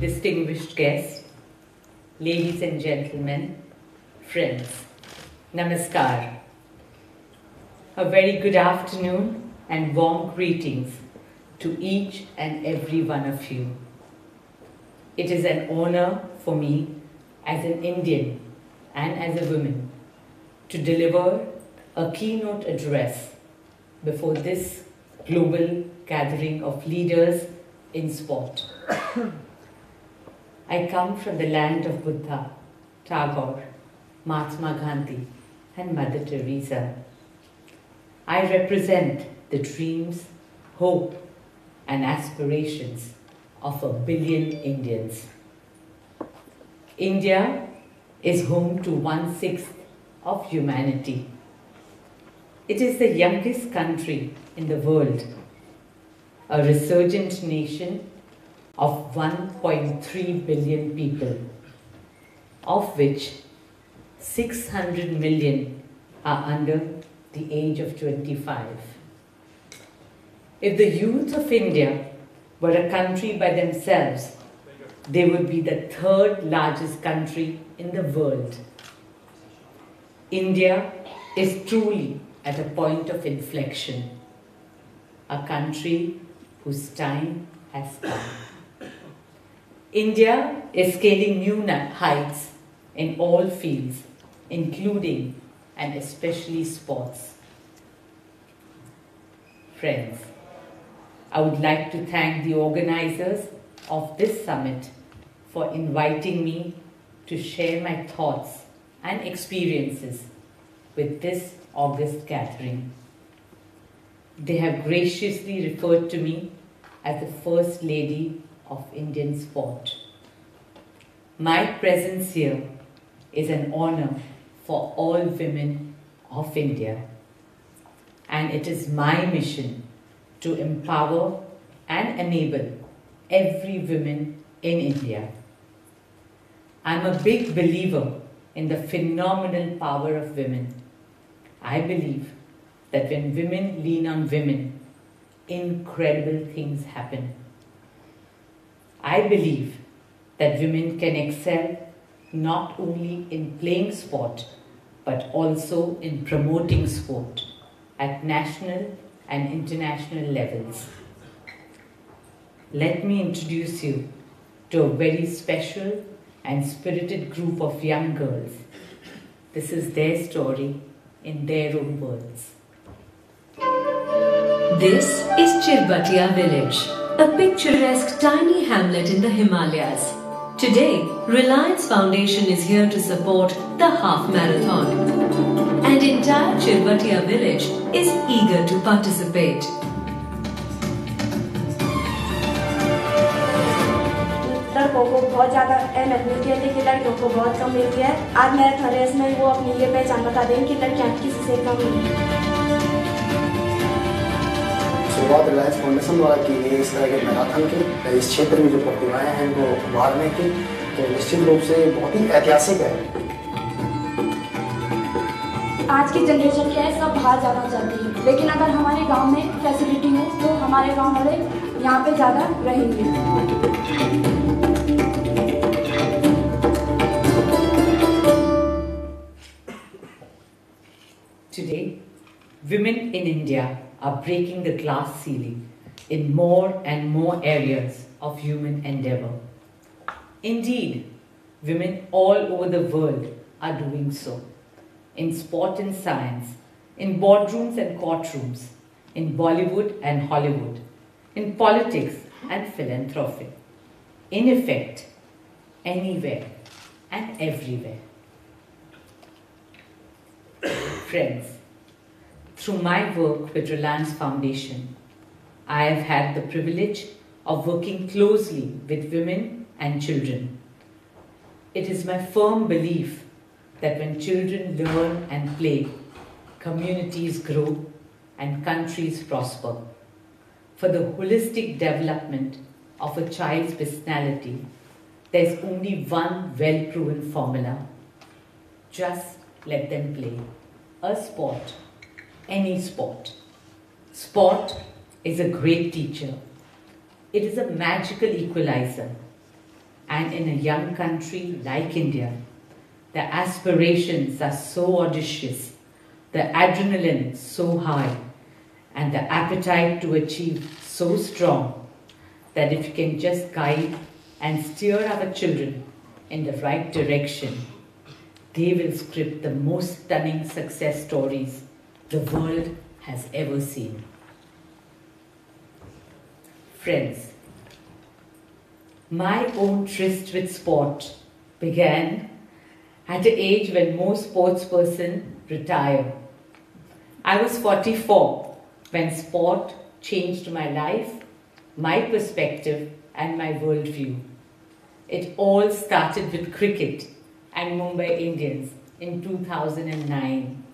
distinguished guests, ladies and gentlemen, friends, Namaskar. A very good afternoon and warm greetings to each and every one of you. It is an honor for me as an Indian and as a woman to deliver a keynote address before this global gathering of leaders in sport. I come from the land of Buddha, Tagore, Mahatma Gandhi and Mother Teresa. I represent the dreams, hope and aspirations of 1 billion Indians. India is home to 1/6 of humanity. It is the youngest country in the world, a resurgent nation of 1.3 billion people, of which 600 million are under the age of 25. If the youth of India were a country by themselves, they would be the 3rd largest country in the world. India is truly at a point of inflection, a country whose time has come. India is scaling new heights in all fields, including and especially sports. Friends, I would like to thank the organizers of this summit for inviting me to share my thoughts and experiences with this August gathering. They have graciously referred to me as the First Lady of Indian sport. My presence here is an honor for all women of India, and it is my mission to empower and enable every woman in India. I'm a big believer in the phenomenal power of women. I believe that when women lean on women, incredible things happen. I believe that women can excel not only in playing sport, but also in promoting sport at national and international levels. Let me introduce you to a very special and spirited group of young girls. This is their story in their own words. This is Chirbatia village, a picturesque tiny hamlet in the Himalayas. Today, Reliance Foundation is here to support the half marathon, and entire Chirbatia village is eager to participate. लड़कों को बहुत ज़्यादा अहमियत मिलती है, लेकिन लड़कियों को बहुत कम मिलती है। आज मैराथन रेस में वो अपनी ये पहचान बता दें कि लड़कियां किसी से कम नहीं हैं। शुरुआत रिलायंस फाउंडेशन द्वारा की गई इस तरह के मैराथन की, इस क्षेत्र में जो प्रतिभाएं हैं उनको उभारने की, तो निश्चित रूप से बहुत ही ऐतिहासिक है। आज की जनरेशन क्या है, सब बाहर जाना चाहती है, लेकिन अगर हमारे गांव में फैसिलिटी हो तो हमारे गांव वाले यहाँ पे ज़्यादा रहेंगे। Today, women in India are breaking the glass ceiling in more and more areas of human endeavor. Indeed, women all over the world are doing so. In sport and science, in boardrooms and courtrooms, in Bollywood and Hollywood, in politics and philanthropy. In effect, anywhere and everywhere. Friends, through my work with Reliance Foundation, I have had the privilege of working closely with women and children. It is my firm belief that when children learn and play, communities grow and countries prosper. For the holistic development of a child's personality, there is only one well-proven formula. Just let them play. A sport, any sport. Sport is a great teacher. It is a magical equalizer. And in a young country like India, the aspirations are so audacious, the adrenaline so high, and the appetite to achieve so strong that if you can just guide and steer our children in the right direction, they will script the most stunning success stories the world has ever seen. Friends, my own tryst with sport began at the age when most sportspersons retire. I was 44 when sport changed my life, my perspective, and my worldview. It all started with cricket and Mumbai Indians in 2009.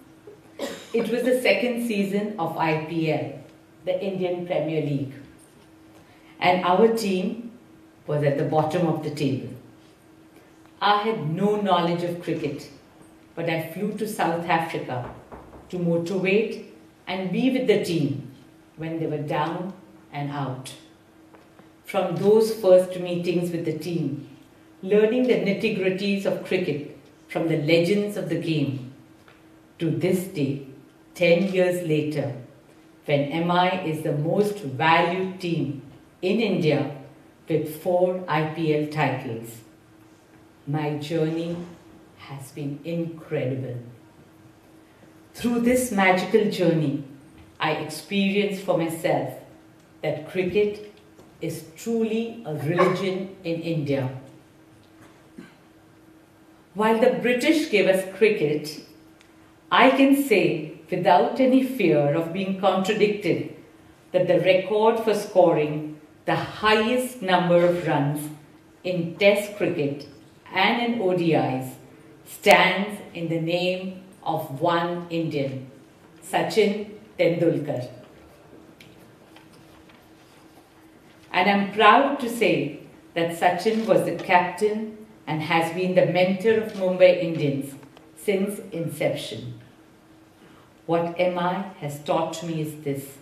It was the second season of IPL, the Indian Premier League, and our team was at the bottom of the table. I had no knowledge of cricket, but I flew to South Africa to motivate and be with the team when they were down and out. From those first meetings with the team, learning the nitty-gritties of cricket from the legends of the game, to this day, 10 years later, when MI is the most valued team in India with 4 IPL titles. My journey has been incredible. Through this magical journey, I experienced for myself that cricket is truly a religion in India. While the British gave us cricket, I can say without any fear of being contradicted that the record for scoring the highest number of runs in Test cricket and in ODIs stands in the name of one Indian, Sachin Tendulkar. And I'm proud to say that Sachin was the captain and has been the mentor of Mumbai Indians since inception. What MI has taught me is this: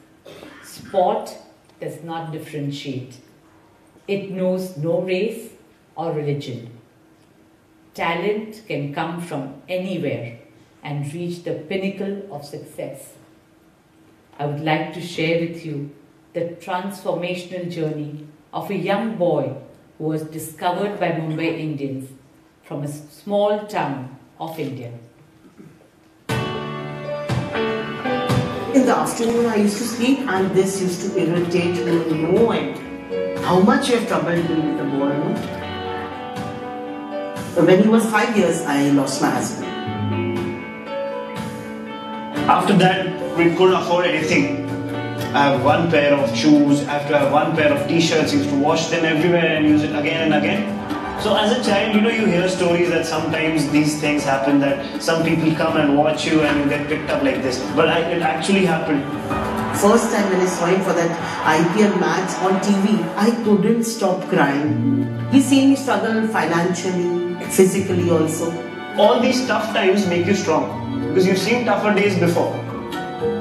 sport does not differentiate. It knows no race or religion. Talent can come from anywhere and reach the pinnacle of success. I would like to share with you the transformational journey of a young boy who was discovered by Mumbai Indians from a small town of India. In the afternoon I used to sleep and this used to irritate me no end. How much you have troubled me with the boy, no? When he was 5 years, I lost my husband. After that, we couldn't afford anything. I have one pair of shoes, I have to have one pair of t-shirts, used to wash them everywhere and use it again and again. So as a child, you hear stories that sometimes these things happen, that some people come and watch you and you get picked up like this. But it actually happened. First time when I saw him for that IPL match on TV, I couldn't stop crying. He seen me struggle financially, physically also. All these tough times make you strong because you've seen tougher days before.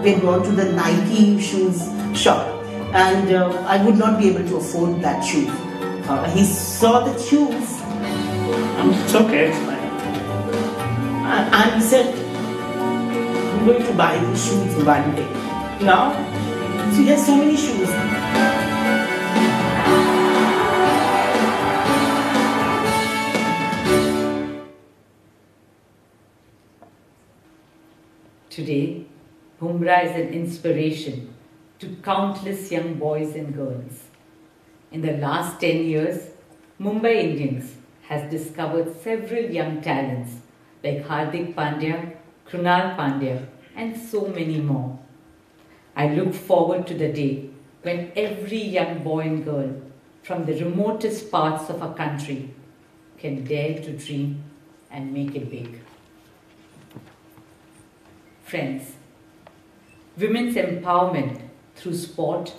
We had gone to the Nike shoes shop and I would not be able to afford that shoe. He saw the shoes. It's okay, it's fine. And he said, I'm going to buy these shoes one day. Now, see, there's so many shoes. Today, Bumrah is an inspiration to countless young boys and girls. In the last 10 years, Mumbai Indians has discovered several young talents like Hardik Pandya, Krunal Pandya, and so many more. I look forward to the day when every young boy and girl from the remotest parts of our country can dare to dream and make it big. Friends, women's empowerment through sport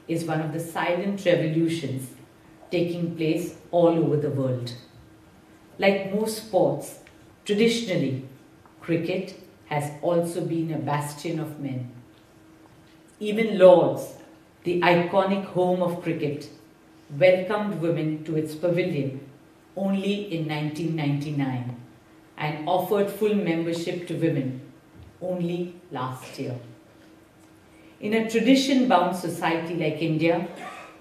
is one of the silent revolutions taking place all over the world. Like most sports, traditionally, cricket has also been a bastion of men. Even Lord's, the iconic home of cricket, welcomed women to its pavilion only in 1999 and offered full membership to women only last year. In a tradition-bound society like India,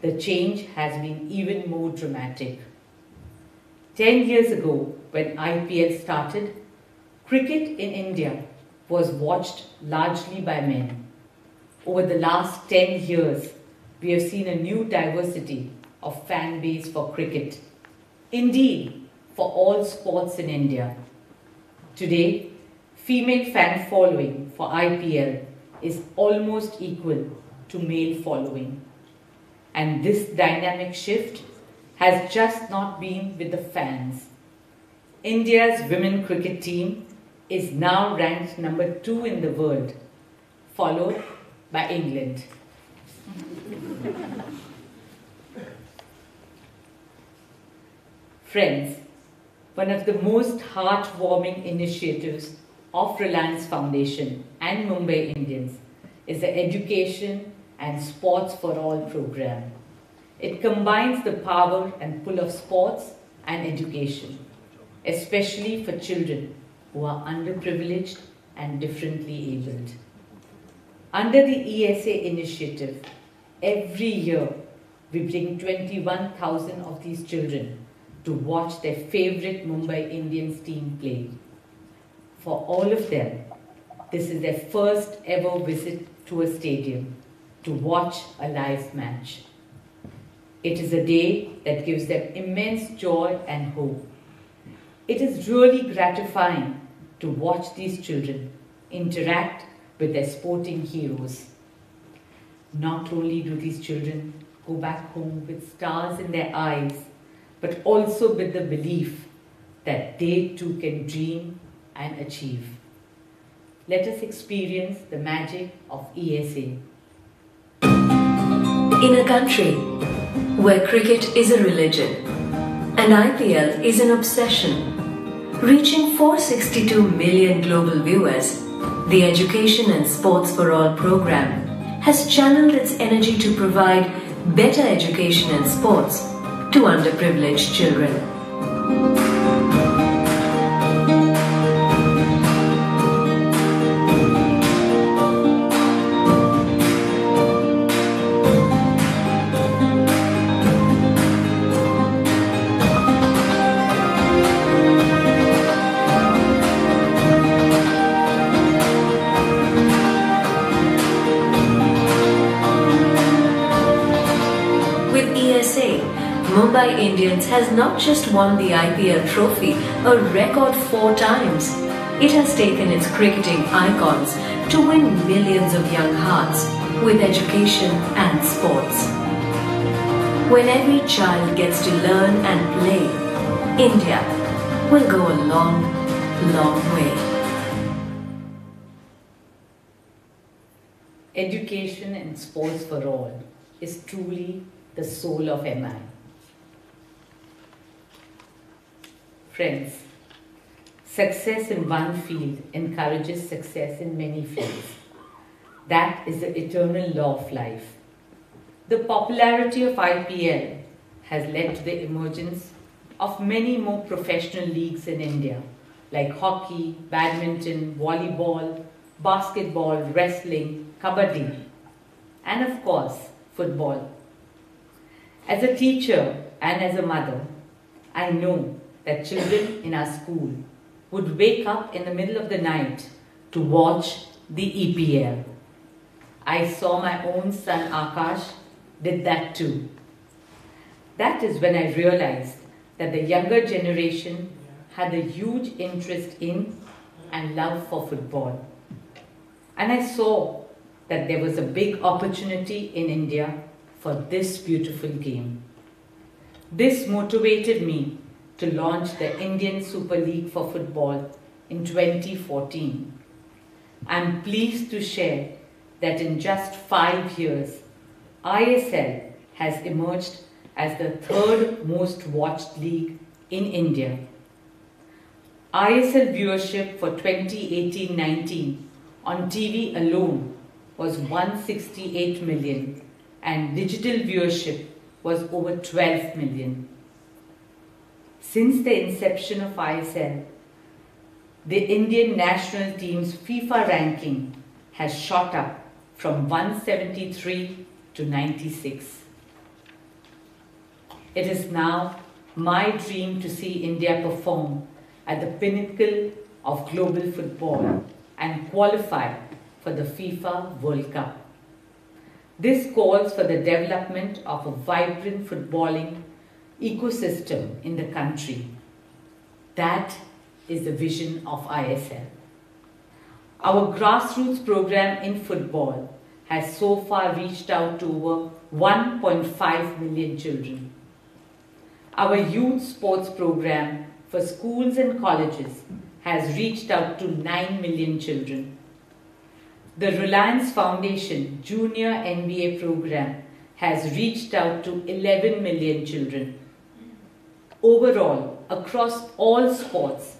the change has been even more dramatic. 10 years ago, when IPL started, cricket in India was watched largely by men. Over the last 10 years, we have seen a new diversity of fan base for cricket. Indeed, for all sports in India. Today, female fan following for IPL is almost equal to male following. And this dynamic shift has just not been with the fans. India's women cricket team is now ranked number 2 in the world, followed by England. Friends, one of the most heartwarming initiatives of Reliance Foundation and Mumbai Indians is the Education and Sports for All program. It combines the power and pull of sports and education, especially for children who are underprivileged and differently abled. Under the ESA initiative, every year we bring 21,000 of these children to watch their favorite Mumbai Indians team play. For all of them, this is their first ever visit to a stadium to watch a live match. It is a day that gives them immense joy and hope. It is really gratifying to watch these children interact with their sporting heroes. Not only do these children go back home with stars in their eyes, but also with the belief that they too can dream and achieve. Let us experience the magic of ESA. In a country where cricket is a religion and IPL is an obsession, reaching 462 million global viewers, the Education and Sports for All program has channeled its energy to provide better education and sports to underprivileged children. Mumbai Indians has not just won the IPL trophy a record 4 times. It has taken its cricketing icons to win millions of young hearts with education and sports. When every child gets to learn and play, India will go a long, long way. Education and sports for all is truly the soul of MI. Friends, success in one field encourages success in many fields. That is the eternal law of life. The popularity of IPL has led to the emergence of many more professional leagues in India, like hockey, badminton, volleyball, basketball, wrestling, kabaddi, and of course, football. As a teacher and as a mother, I know that children in our school would wake up in the middle of the night to watch the EPL. I saw my own son Akash did that too. That is when I realized that the younger generation had a huge interest in and love for football. And I saw that there was a big opportunity in India for this beautiful game. This motivated me to launch the Indian Super League for football in 2014. I'm pleased to share that in just 5 years, ISL has emerged as the 3rd most watched league in India. ISL viewership for 2018-19 on TV alone was 168 million and digital viewership was over 12 million. Since the inception of ISL, the Indian national team's FIFA ranking has shot up from 173 to 96. It is now my dream to see India perform at the pinnacle of global football and qualify for the FIFA World Cup. This calls for the development of a vibrant footballing ecosystem in the country. That is the vision of ISL. Our grassroots program in football has so far reached out to over 1.5 million children. Our youth sports program for schools and colleges has reached out to 9 million children. The Reliance Foundation Junior NBA program has reached out to 11 million children. Overall, across all sports,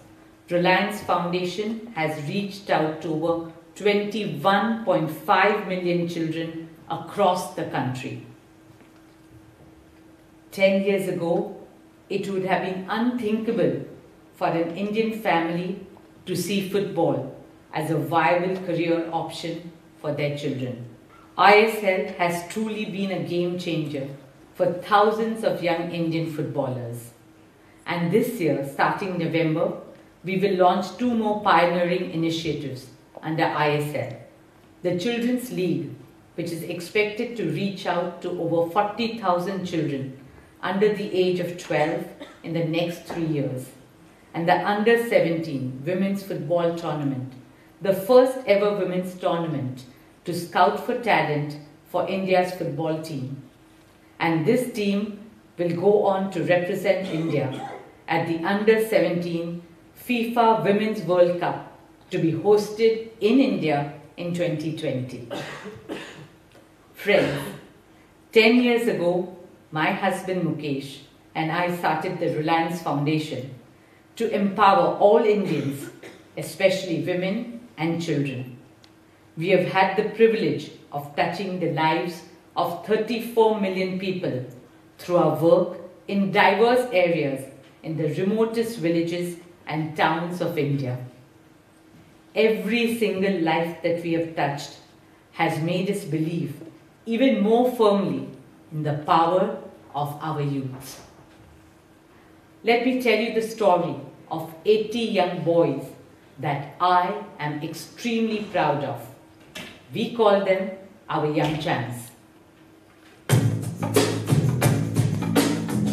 Reliance Foundation has reached out to over 21.5 million children across the country. 10 years ago, it would have been unthinkable for an Indian family to see football as a viable career option for their children. ISL has truly been a game changer for thousands of young Indian footballers. And this year, starting November, we will launch 2 more pioneering initiatives under ISL. The Children's League, which is expected to reach out to over 40,000 children under the age of 12 in the next 3 years, and the Under 17 Women's Football Tournament, the first ever women's tournament to scout for talent for India's football team. And this team will go on to represent India at the Under 17 FIFA Women's World Cup to be hosted in India in 2020. Friends, 10 years ago, my husband Mukesh and I started the Reliance Foundation to empower all Indians, especially women and children. We have had the privilege of touching the lives of 34 million people through our work in diverse areas in the remotest villages and towns of India. Every single life that we have touched has made us believe even more firmly in the power of our youth. Let me tell you the story of 80 young boys that I am extremely proud of. We call them our young champs.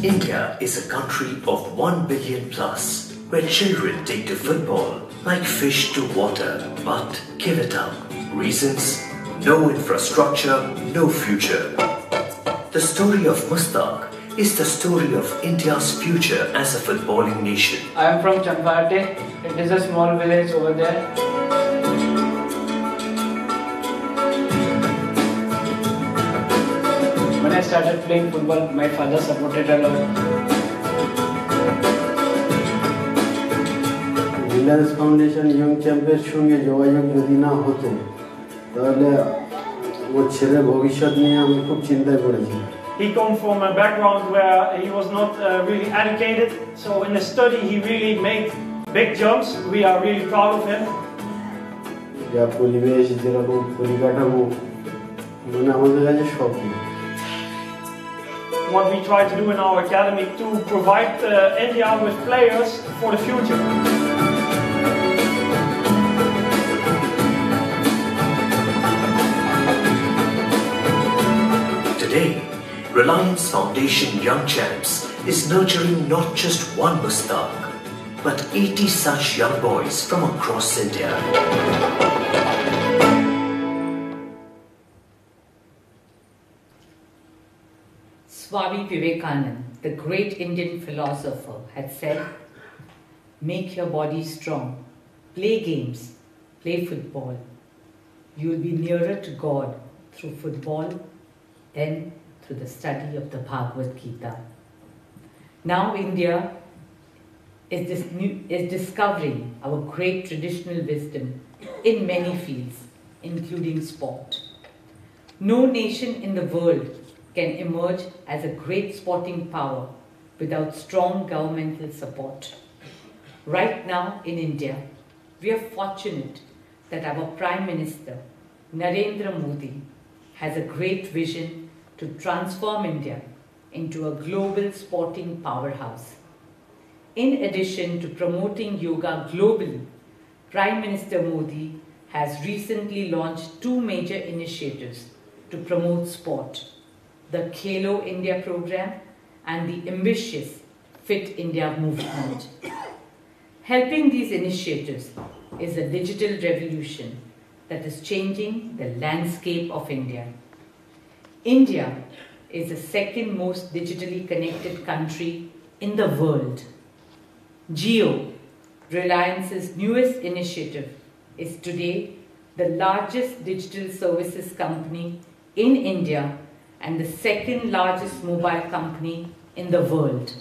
India is a country of 1 billion plus, where children take to football like fish to water, but give it up. Reasons? No infrastructure, no future. The story of Mustaq is the story of India's future as a footballing nation. I am from Champate. It is a small village over there. When I started playing football, my father supported a lot. Reliance Foundation Young Champions সঙ্গে যোগাযোগ যদি না হতো তাহলে ও ছেলের ভবিষ্যৎ নিয়ে আমি খুব চিন্তায় পড়েছি। He comes from a background where he was not really educated, so in the study he really made big jumps. We are really proud of him. যা পরিবেশ যেরকম পরিকাঠামো মানে আমাদের কাছে সব What we try to do in our academy to provide India with players for the future. Today, Reliance Foundation Young Champs is nurturing not just one Mustaq, but 80 such young boys from across India. Swami Vivekananda, the great Indian philosopher, had said, "Make your body strong, play games, play football. You will be nearer to God through football than through the study of the Bhagavad Gita." Now India is discovering our great traditional wisdom in many fields, including sport. No nation in the world can emerge as a great sporting power without strong governmental support. Right now in India, we are fortunate that our Prime Minister, Narendra Modi, has a great vision to transform India into a global sporting powerhouse. In addition to promoting yoga globally, Prime Minister Modi has recently launched two major initiatives to promote sport: the Khelo India program and the ambitious Fit India movement. Helping these initiatives is a digital revolution that is changing the landscape of India. India is the second most digitally connected country in the world. Jio, Reliance's newest initiative, is today the largest digital services company in India and the second largest mobile company in the world.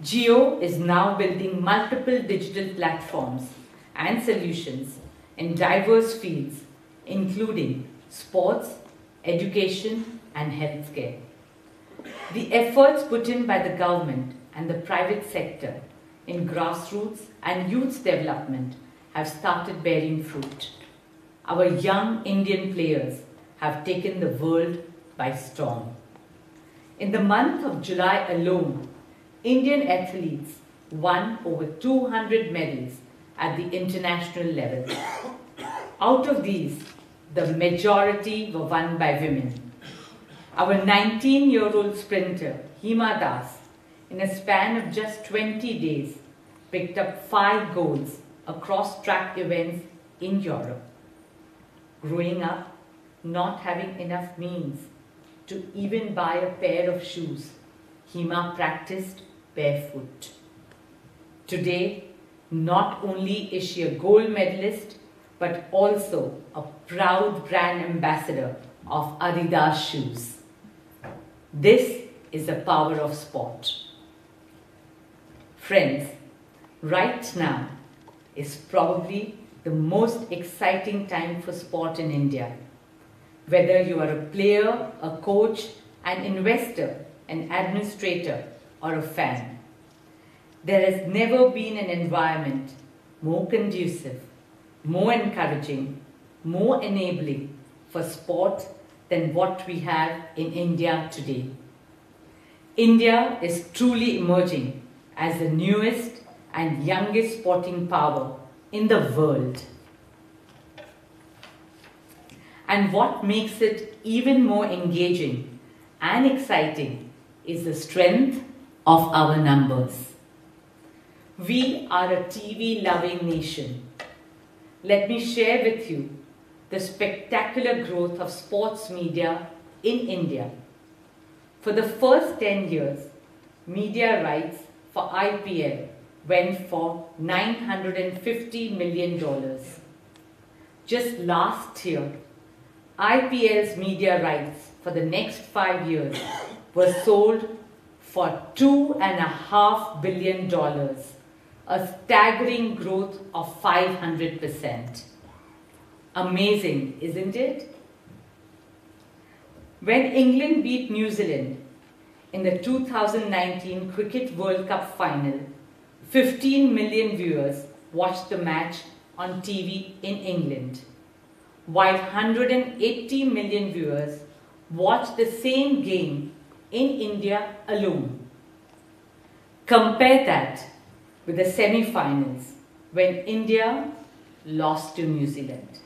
Jio is now building multiple digital platforms and solutions in diverse fields, including sports, education, and healthcare. The efforts put in by the government and the private sector in grassroots and youth development have started bearing fruit. Our young Indian players have taken the world by storm. In the month of July alone, Indian athletes won over 200 medals at the international level. Out of these, the majority were won by women. Our 19-year-old sprinter, Hima Das, in a span of just 20 days, picked up 5 golds across track events in Europe. Growing up, not having enough means to even buy a pair of shoes, Hima practiced barefoot. Today, not only is she a gold medalist, but also a proud brand ambassador of Adidas shoes. This is the power of sport. Friends, right now is probably the most exciting time for sport in India. Whether you are a player, a coach, an investor, an administrator, or a fan, there has never been an environment more conducive, more encouraging, more enabling for sport than what we have in India today. India is truly emerging as the newest and youngest sporting power in the world. And what makes it even more engaging and exciting is the strength of our numbers. We are a TV-loving nation. Let me share with you the spectacular growth of sports media in India. For the first 10 years, media rights for IPL went for $950 million. Just last year, IPL's media rights for the next 5 years were sold for $2.5 billion, a staggering growth of 500%. Amazing, isn't it? When England beat New Zealand in the 2019 Cricket World Cup final, 15 million viewers watched the match on TV in England, while 180 million viewers watched the same game in India alone. Compare that with the semi-finals when India lost to New Zealand.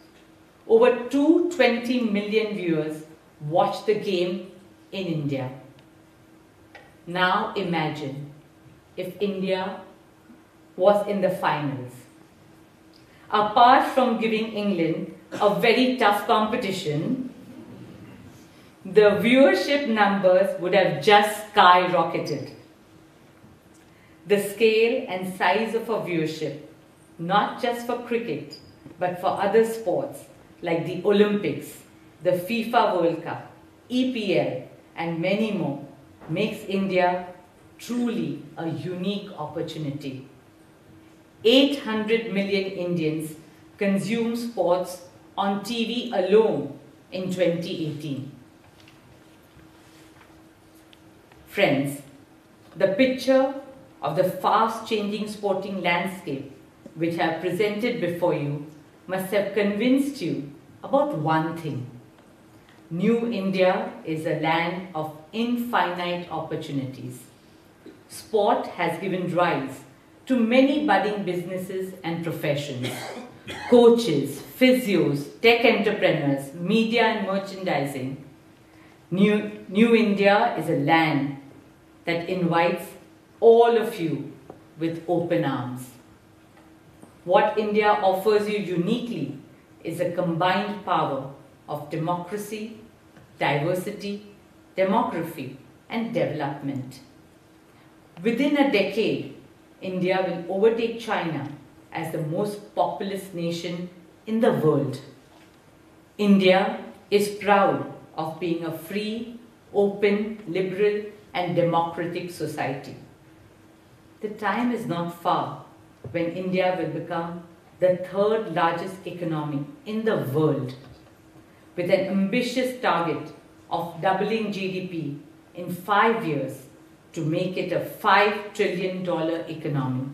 Over 220 million viewers watched the game in India. Now imagine if India was in the finals. Apart from giving England a very tough competition, the viewership numbers would have just skyrocketed. The scale and size of our viewership, not just for cricket, but for other sports like the Olympics, the FIFA World Cup, EPL, and many more, makes India truly a unique opportunity. 800 million Indians consume sports on TV alone in 2018. Friends, the picture of the fast-changing sporting landscape which I have presented before you must have convinced you about one thing. New India is a land of infinite opportunities. Sport has given rise to many budding businesses and professions. Coaches, physios, tech entrepreneurs, media and merchandising. New India is a land that invites all of you with open arms. What India offers you uniquely is a combined power of democracy, diversity, demography, and development. Within a decade, India will overtake China as the most populous nation in the world. India is proud of being a free, open, liberal, and democratic society. The time is not far when India will become the third largest economy in the world, with an ambitious target of doubling GDP in 5 years to make it a $5 trillion economy.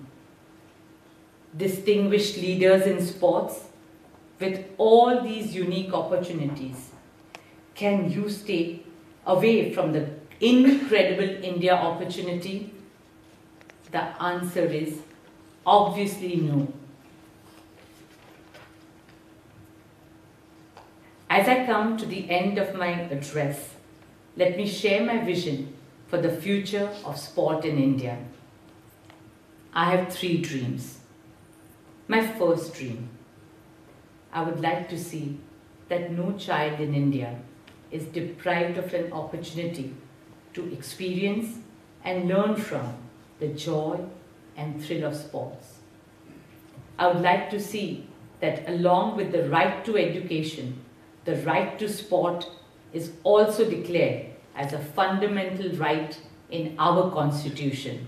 Distinguished leaders in sports, with all these unique opportunities, can you stay away from the incredible India opportunity? The answer is obviously no. As I come to the end of my address, let me share my vision for the future of sport in India. I have 3 dreams. My first dream, I would like to see that no child in India is deprived of an opportunity to experience and learn from the joy and thrill of sports. I would like to see that along with the right to education, the right to sport is also declared as a fundamental right in our constitution.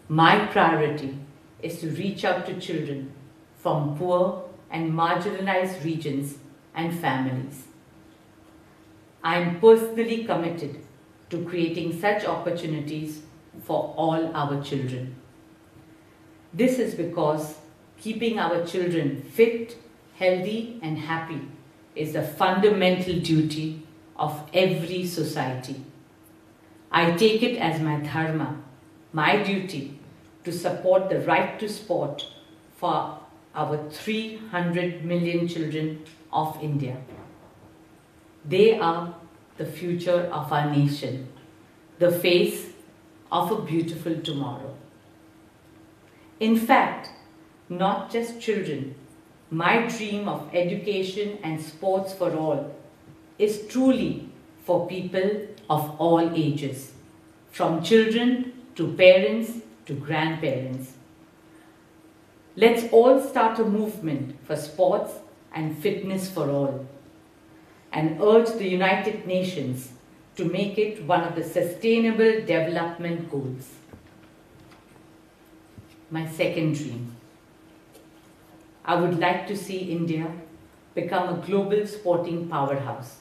My priority is to reach out to children from poor and marginalized regions and families. I am personally committed to creating such opportunities for all our children. This is because keeping our children fit, healthy, and happy is a fundamental duty of every society. I take it as my dharma, my duty, to support the right to sport for our 300 million children of India. They are the future of our nation, the face of a beautiful tomorrow. In fact, not just children, my dream of education and sports for all is truly for people of all ages, from children to parents to grandparents. Let's all start a movement for sports and fitness for all, and urge the United Nations to make it one of the Sustainable Development Goals. My second dream, I would like to see India become a global sporting powerhouse.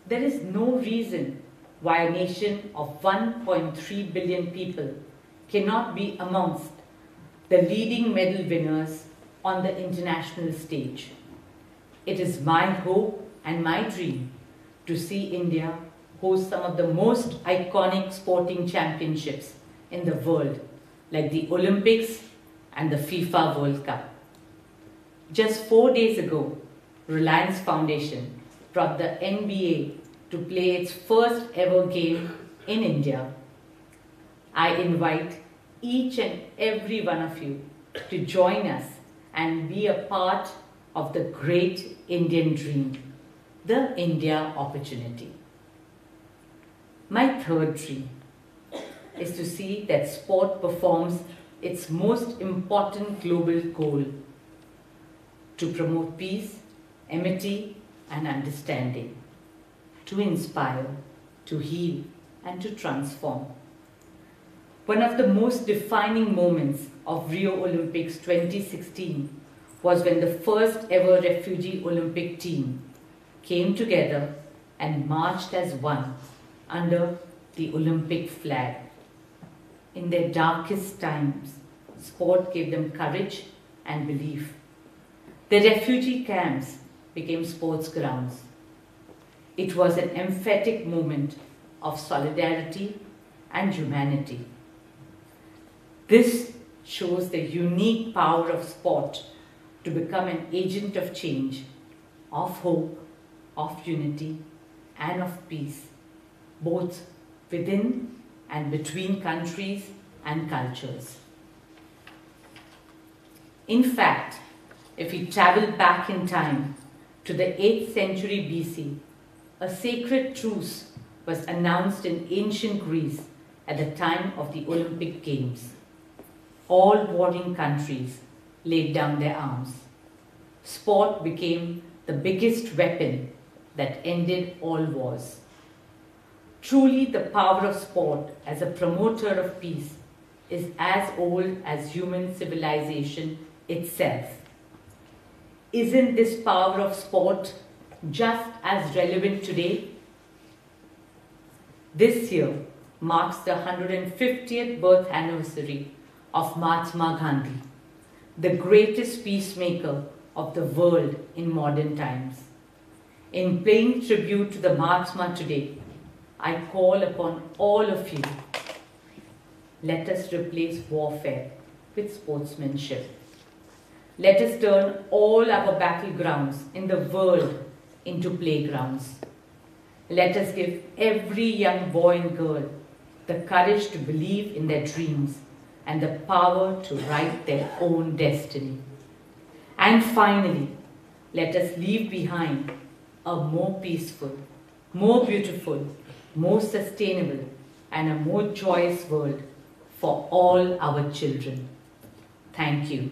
There is no reason why a nation of 1.3 billion people cannot be amongst the leading medal winners on the international stage. It is my hope and my dream to see India host some of the most iconic sporting championships in the world, like the Olympics and the FIFA World Cup. Just 4 days ago, Reliance Foundation brought the NBA to play its first ever game in India. I invite each and every one of you to join us and be a part of the great Indian dream, the India opportunity. My third dream is to see that sport performs its most important global goal: to promote peace, amity, and understanding, to inspire, to heal, and to transform. One of the most defining moments of Rio Olympics 2016 was when the first ever refugee Olympic team came together and marched as one under the Olympic flag. In their darkest times, sport gave them courage and belief. The refugee camps became sports grounds. It was an emphatic moment of solidarity and humanity. This shows the unique power of sport to become an agent of change, of hope, of unity, and of peace, both within and between countries and cultures. In fact, if we travel back in time to the 8th century BC, a sacred truce was announced in ancient Greece at the time of the Olympic Games. All warring countries laid down their arms. Sport became the biggest weapon that ended all wars. Truly, the power of sport as a promoter of peace is as old as human civilization itself. Isn't this power of sport just as relevant today? This year marks the 150th birth anniversary of Mahatma Gandhi, the greatest peacemaker of the world in modern times. In paying tribute to the Mahatma today, I call upon all of you, let us replace warfare with sportsmanship. Let us turn all our battlegrounds in the world into playgrounds. Let us give every young boy and girl the courage to believe in their dreams and the power to write their own destiny. And finally, let us leave behind a more peaceful, more beautiful, more sustainable, and a more joyous world for all our children. Thank you.